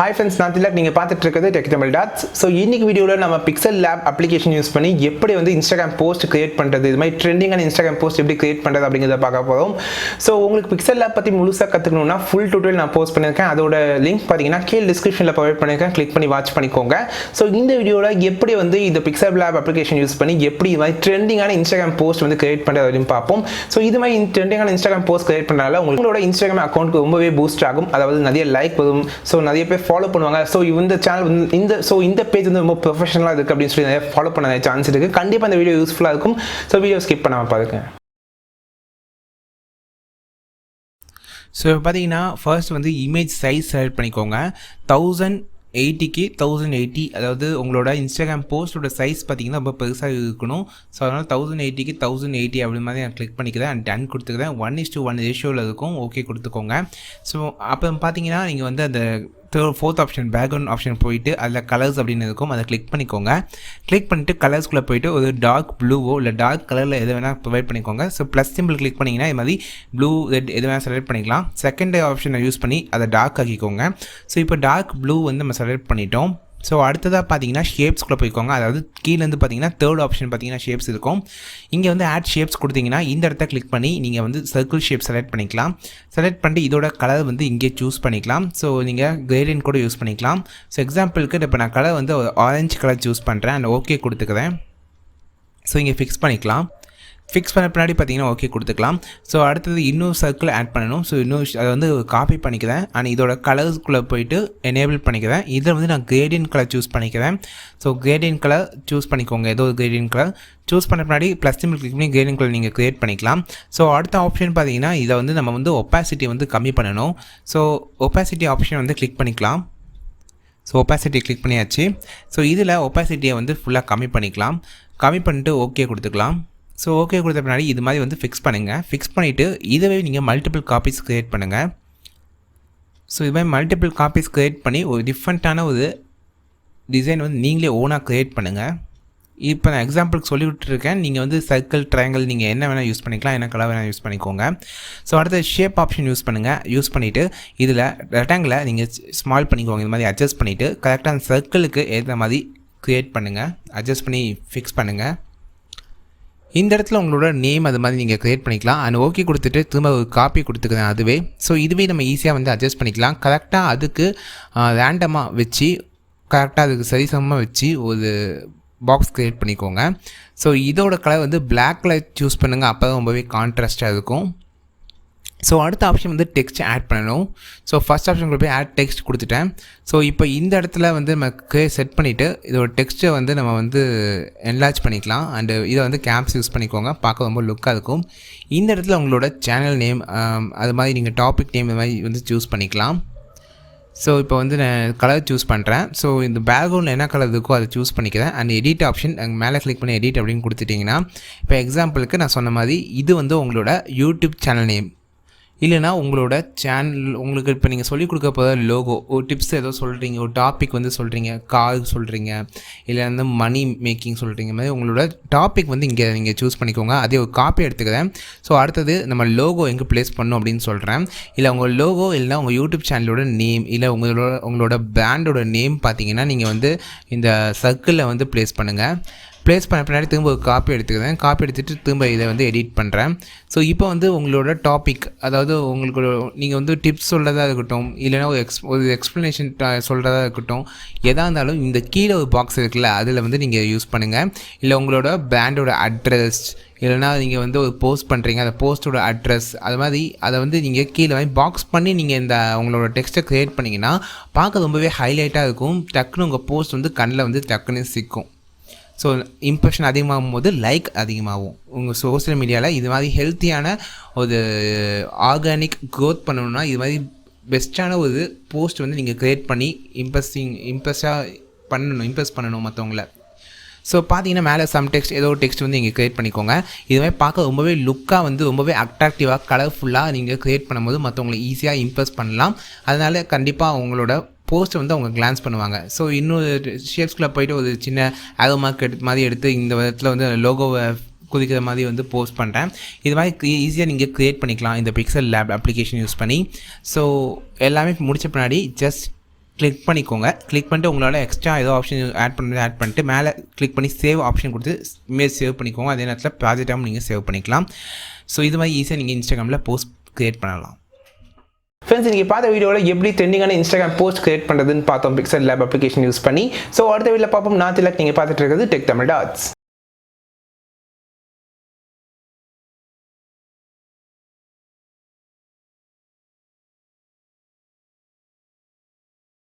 Hi friends, நான் திலக் நீங்க பார்த்துட்டு இருக்கிறது டெக்னிக்கல் டாட்ஸ். ஸோ இன்னைக்கு வீடியோவில் நம்ம PixelLab அப்ளிகேஷன் யூஸ் பண்ணி எப்படி வந்து இன்ஸ்டாகிராம் போஸ்ட் கிரியேட் பண்ணுறது, இது மாதிரி ட்ரெண்டிங்கான இன்ஸ்டாகிராம் போஸ்ட் எப்படி கிரியேட் பண்ணுறது அப்படிங்கிறத பார்க்க போகிறோம். ஸோ உங்களுக்கு PixelLab பற்றி முழுசாக கற்றுக்கணும்னா ஃபுல் டியூட்டோரியல் நான் போஸ்ட் பண்ணியிருக்கேன். அதோட லிங்க் பார்த்தீங்கன்னா கீழே டிஸ்கிரிப்ஷனில் ப்ரொவைட் பண்ணியிருக்கேன், கிளிக் பண்ணி வாட்ச் பண்ணிக்கோங்க. ஸோ இந்த வீடியோவில் எப்படி வந்து இந்த PixelLab அப்ளிகேஷன் யூஸ் பண்ணி எப்படி இது மாதிரி ட்ரெண்டிங்கான இன்ஸ்டாகிராம் போஸ்ட் வந்து கிரியேட் பண்ணுறது அப்படின்னு பார்ப்போம். ஸோ இது மாதிரி ட்ரெண்டிங்கான இன்ஸ்டாகிராம் போஸ்ட் கிரியேட் பண்ணுறதுனால உங்களோட இன்ஸ்டாகிராம் அக்கௌண்ட்க்கு ரொம்பவே பூஸ்ட் ஆகும். அதாவது நிறைய லைக் வரும், ஸோ நிறைய பேர் ஃபாலோ பண்ணுவாங்க. ஸோ இந்த சேனல் இந்த பேஜ் வந்து ரொம்ப ப்ரொஃபஷனலாக இருக்குது அப்படின்னு சொல்லி நிறைய ஃபாலோ பண்ண சான்ஸ் இருக்குது. கண்டிப்பாக இந்த வீடியோ யூஸ்ஃபுல்லாக இருக்கும். ஸோ வீடியோ ஸ்கிப் பண்ணாமல் பாருங்க. ஸோ பார்த்தீங்கன்னா ஃபர்ஸ்ட் வந்து இமேஜ் சைஸ் செலக்ட் பண்ணிக்கோங்க. 1080க்கு 1080, அதாவது உங்களோட இன்ஸ்டாகிராம் போஸ்ட்டோட சைஸ் பார்த்தீங்கன்னா ரொம்ப பெருசாக இருக்கணும். ஸோ அதனால் 1080க்கு 1080 அப்படி மாதிரி நான் கிளிக் பண்ணிக்கிறேன் அண்ட் டன் கொடுத்துக்கிறேன். 1:1 ரேஷியோவில் இருக்கும். ஓகே கொடுத்துக்கோங்க. ஸோ அப்புறம் பார்த்தீங்கன்னா நீங்கள் வந்து அந்த ஃபோர்த் ஆப்ஷன் பேக்ரவுண்ட் ஆப்ஷன் போயிட்டு அதில் கலர்ஸ் அப்படின்னு இருக்கும், அதை கிளிக் பண்ணிக்கோங்க. கிளிக் பண்ணிவிட்டு கலர்ஸ்குள்ளே போயிட்டு ஒரு டார்க் ப்ளூவோ இல்லை டார்க் கலரில் எது வேணால் ப்ரொவைட் பண்ணிக்கோங்க. ஸோ ப்ளஸ் சிம்பிள் கிளிக் பண்ணிங்கன்னா இது மாதிரி ப்ளூ ரெட் எது வேணால் செலக்ட் பண்ணிக்கலாம். செகண்ட் ஆப்ஷனை யூஸ் பண்ணி அதை டார்க் ஆக்கிக்கோங்க. ஸோ இப்போ டார்க் ப்ளூ வந்து நம்ம செலக்ட் பண்ணிட்டோம். ஸோ அடுத்ததாக பார்த்தீங்கன்னா ஷேப்ஸ்குள்ளே போய்க்கோங்க. அதாவது கீழேருந்து பார்த்தீங்கன்னா தேர்ட் ஆப்ஷன் பார்த்தீங்கன்னா ஷேப்ஸ் இருக்கும். இங்கே வந்து ஆட் ஷேப்ஸ் கொடுத்தீங்கன்னா இந்த இடத்த கிளிக் பண்ணி நீங்கள் வந்து சர்க்கிள் ஷேப் செலக்ட் பண்ணிக்கலாம். செலக்ட் பண்ணிட்டு இதோட கலர் வந்து இங்கே சூஸ் பண்ணிக்கலாம். ஸோ நீங்கள் கிரேடியன்ட் கூட யூஸ் பண்ணிக்கலாம். ஸோ எக்ஸாம்பிளுக்கு இப்போ நான் கலர் வந்து ஆரஞ்சு கலர் சூஸ் பண்ணுறேன் அண்ட் ஓகே கொடுத்துக்கிறேன். ஸோ இங்கே ஃபிக்ஸ் பண்ணிக்கலாம். ஃபிக்ஸ் பண்ண பின்னாடி பார்த்தீங்கன்னா ஓகே கொடுத்துக்கலாம். ஸோ அடுத்தது இன்னும் சர்க்கிள் ஆட் பண்ணணும். ஸோ இன்னும் அதை வந்து காப்பி பண்ணிக்கிறேன் அண்ட் இதோட கலர்ஸ்குள்ளே போயிட்டு எனேபிள் பண்ணிக்கிறேன். இதில் வந்து நான் கிரேடியன்ட் கலர் சூஸ் பண்ணிக்கிறேன். ஸோ கிரேடியன்ட் கலர் சூஸ் பண்ணிக்கோங்க. ஏதோ ஒரு கிரேடியன்ட் கலர் சூஸ் பண்ண பின்னாடி ப்ளஸ் சிம்பிள் கிளிக் பண்ணி கிரேடியன்ட் கலர் நீங்கள் க்ரியேட் பண்ணிக்கலாம். ஸோ அடுத்த ஆப்ஷன் பார்த்தீங்கன்னா இதை வந்து நம்ம வந்து ஒப்பாசிட்டி வந்து கம்மி பண்ணணும். ஸோ ஒப்பாசிட்டி ஆப்ஷன் வந்து கிளிக் பண்ணிக்கலாம். ஸோ ஒப்பாசிட்டி கிளிக் பண்ணியாச்சு. ஸோ இதில் ஒப்பாசிட்டியை வந்து ஃபுல்லாக கம்மி பண்ணிக்கலாம். கம்மி பண்ணிட்டு ஓகே கொடுத்துக்கலாம். ஸோ ஓகே கொடுத்த பின்னாடி இது மாதிரி வந்து ஃபிக்ஸ் பண்ணுங்கள். ஃபிக்ஸ் பண்ணிவிட்டு இதுவே நீங்கள் மல்டிபிள் காப்பீஸ் க்ரியேட் பண்ணுங்கள். ஸோ இது மாதிரி மல்டிபிள் காப்பீஸ் க்ரியேட் பண்ணி ஒரு டிஃப்ரெண்ட்டான ஒரு டிசைன் வந்து நீங்களே ஓனாக க்ரியேட் பண்ணுங்கள். இப்போ நான் எக்ஸாம்பிளுக்கு சொல்லி விட்டுருக்கேன். நீங்கள் வந்து சர்க்கிள் ட்ரையாங்கிள் நீங்கள் என்ன வேணால் யூஸ் பண்ணிக்கலாம், என்ன கலர் வேணால் யூஸ் பண்ணிக்கோங்க. ஸோ அடுத்த ஷேப் ஆப்ஷன் யூஸ் பண்ணுங்கள். யூஸ் பண்ணிவிட்டு இதில் ரெக்டாங்கிளை நீங்கள் ஸ்மால் பண்ணிக்கோங்க. இது மாதிரி அட்ஜஸ்ட் பண்ணிவிட்டு கரெக்டாக சர்க்கிளுக்கு ஏற்ற மாதிரி க்ரியேட் பண்ணுங்கள். அட்ஜஸ்ட் பண்ணி ஃபிக்ஸ் பண்ணுங்கள். இந்த இடத்துல உங்களோட நேம் அது மாதிரி நீங்கள் க்ரியேட் பண்ணிக்கலாம் அண்ட் ஓகே கொடுத்துட்டு திரும்ப ஒரு காப்பி கொடுத்துக்கிறேன் அதுவே. ஸோ இதுவே நம்ம ஈஸியாக வந்து அட்ஜஸ்ட் பண்ணிக்கலாம். கரெக்டாக அதுக்கு ரேண்டமாக வச்சு கரெக்டாக அதுக்கு சரிசமமாக வச்சு ஒரு பாக்ஸ் க்ரியேட் பண்ணிக்கோங்க. ஸோ இதோட கலர் வந்து பிளாக் கலர் சூஸ் பண்ணுங்கள். அப்போ தான் ரொம்பவே கான்ட்ராஸ்ட்டாக இருக்கும். ஸோ அடுத்த ஆப்ஷன் வந்து டெக்ஸ்ட் ஆட் பண்ணணும். ஸோ ஃபஸ்ட் ஆப்ஷன் போய் ஆட் டெக்ஸ்ட் கொடுத்துட்டேன். ஸோ இப்போ இந்த இடத்துல வந்து நமக்கு செட் பண்ணிவிட்டு இதோட டெக்ஸ்ட்டை வந்து நம்ம வந்து என்லார்ஜ் பண்ணிக்கலாம் அண்டு இதை வந்து கேப்ஸ் யூஸ் பண்ணிக்கோங்க. பார்க்க ரொம்ப லுக்காக இருக்கும். இந்த இடத்துல உங்களோட சேனல் நேம் அது மாதிரி நீங்கள் டாபிக் நேம் இது மாதிரி வந்து சூஸ் பண்ணிக்கலாம். ஸோ இப்போ வந்து நான் கலர் சூஸ் பண்ணுறேன். ஸோ இந்த பேக்ரவுண்டில் என்ன கலர் இருக்கோ அதை சூஸ் பண்ணிக்கிறேன் அண்ட் எடிட் ஆப்ஷன் அங்கே மேலே கிளிக் பண்ணி எடிட் அப்படின்னு கொடுத்துட்டிங்கன்னா இப்போ எக்ஸாம்பிளுக்கு நான் சொன்ன மாதிரி இது வந்து உங்களோட யூடியூப் சேனல் நேம் இல்லைனா உங்களோட சேனல் உங்களுக்கு இப்போ நீங்கள் சொல்லிக் கொடுக்க போகிற லோகோ ஒரு டிப்ஸ் ஏதோ சொல்கிறீங்க, ஒரு டாபிக் வந்து சொல்கிறீங்க, கார் சொல்கிறீங்க, இல்லை வந்து மணி மேக்கிங் சொல்கிறீங்க, மாதிரி உங்களோட டாபிக் வந்து இங்கே நீங்கள் சூஸ் பண்ணிக்கோங்க. அதே ஒரு காப்பி எடுத்துக்கிறேன். ஸோ அடுத்தது நம்ம லோகோ எங்கே ப்ளேஸ் பண்ணணும் அப்படின்னு சொல்கிறேன். இல்லை உங்கள் லோகோ இல்லைனா உங்கள் யூடியூப் சேனலோட நேம் இல்லை உங்களோட பிராண்டோட நேம் பார்த்தீங்கன்னா நீங்கள் வந்து இந்த சர்க்கிளில் வந்து ப்ளேஸ் பண்ணுங்கள். ப்ளேஸ் பண்ண பின்னாடி திரும்ப ஒரு காப்பி எடுத்துக்கிறேன். காப்பி எடுத்துகிட்டு திரும்ப இதை வந்து எடிட் பண்ணுறேன். ஸோ இப்போ வந்து உங்களோட டாபிக், அதாவது உங்களுக்கு நீங்கள் வந்து டிப்ஸ் சொல்கிறதா இருக்கட்டும் இல்லைனா ஒரு எக்ஸ்ப்ளனேஷன் சொல்கிறதா இருக்கட்டும், எதாக இருந்தாலும் இந்த கீழே ஒரு பாக்ஸ் இருக்குல்ல அதில் வந்து நீங்கள் யூஸ் பண்ணுங்கள். இல்லை உங்களோட பிராண்டோட அட்ரஸ் இல்லைனா நீங்கள் வந்து ஒரு போஸ்ட் பண்ணுறீங்க, அந்த போஸ்ட்டோட அட்ரஸ் அது மாதிரி அதை வந்து நீங்கள் கீழே வாங்கி பாக்ஸ் பண்ணி நீங்கள் இந்த உங்களோட டெக்ஸ்ட்டை க்ரியேட் பண்ணிங்கன்னா பார்க்க ரொம்பவே ஹைலைட்டாக இருக்கும். டக்குன்னு உங்கள் போஸ்ட் வந்து கண்ணில் வந்து டக்குன்னு சிக்கும். ஸோ இம்ப்ரெஷன் அதிகமாகும் போது லைக் அதிகமாகும். உங்கள் சோஷியல் மீடியாவில் இது மாதிரி ஹெல்த்தியான ஒரு ஆர்கானிக் க்ரோத் பண்ணணுன்னா இது மாதிரி பெஸ்ட்டான ஒரு போஸ்ட் வந்து நீங்கள் க்ரியேட் பண்ணி இம்ப்ரெஸ் பண்ணணும் மற்றவங்கள. ஸோ பார்த்தீங்கன்னா மேலே சம் டெக்ஸ்ட் ஏதோ ஒரு டெக்ஸ்ட் வந்து நீங்கள் க்ரியேட் பண்ணிக்கோங்க. இது மாதிரி பார்க்க ரொம்பவே லுக்காக வந்து ரொம்பவே அட்ராக்டிவாக கலர்ஃபுல்லாக நீங்கள் க்ரியேட் பண்ணும்போது மற்றவங்களை ஈஸியாக இம்ப்ரெஸ் பண்ணலாம். அதனால் கண்டிப்பாக உங்களோட போஸ்ட்டை வந்து அவங்க கிளான்ஸ் பண்ணுவாங்க. ஸோ இன்னொரு ஷேப்ஸ்குள்ளே போய்ட்டு ஒரு சின்ன ஆரோ மார்க் மாதிரி எடுத்து இந்த விதத்தில் வந்து லோகோவை குதிக்கிற மாதிரி வந்து போஸ்ட் பண்ணுறேன். இது மாதிரி ஈஸியாக நீங்கள் க்ரியேட் பண்ணிக்கலாம் இந்த PixelLab அப்ளிகேஷன் யூஸ் பண்ணி. ஸோ எல்லாமே முடித்த பின்னாடி ஜஸ்ட் கிளிக் பண்ணிக்கோங்க. கிளிக் பண்ணிட்டு உங்களால் எக்ஸ்ட்ரா ஏதோ ஆப்ஷன் ஆட் பண்ணிட்டு மேலே கிளிக் பண்ணி சேவ் ஆப்ஷன் கொடுத்து இமேஜ் சேவ் பண்ணிக்கோங்க. அதே நேரத்தில் ப்ராஜெக்டாகவும் நீங்கள் சேவ் பண்ணிக்கலாம். ஸோ இது மாதிரி ஈஸியாக நீங்கள் இன்ஸ்டாகிராமில் போஸ்ட் க்ரியேட் பண்ணலாம். ஃப்ரெண்ட்ஸ், நீங்கள் பார்த்த வீடியோவில் எப்படி ட்ரெண்டிங்கான இன்ஸ்டாகிராம் போஸ்ட் கிரியேட் பண்ணுறதுன்னு பார்த்தோம் PixelLab அப்ளிகேஷன் யூஸ் பண்ணி. ஸோ அடுத்த வீடியோவில் பார்ப்போம். நான் திலக், நீங்கள் பார்த்துட்டு இருக்கிறது டெக் தமிழ் டாட்ஸ்.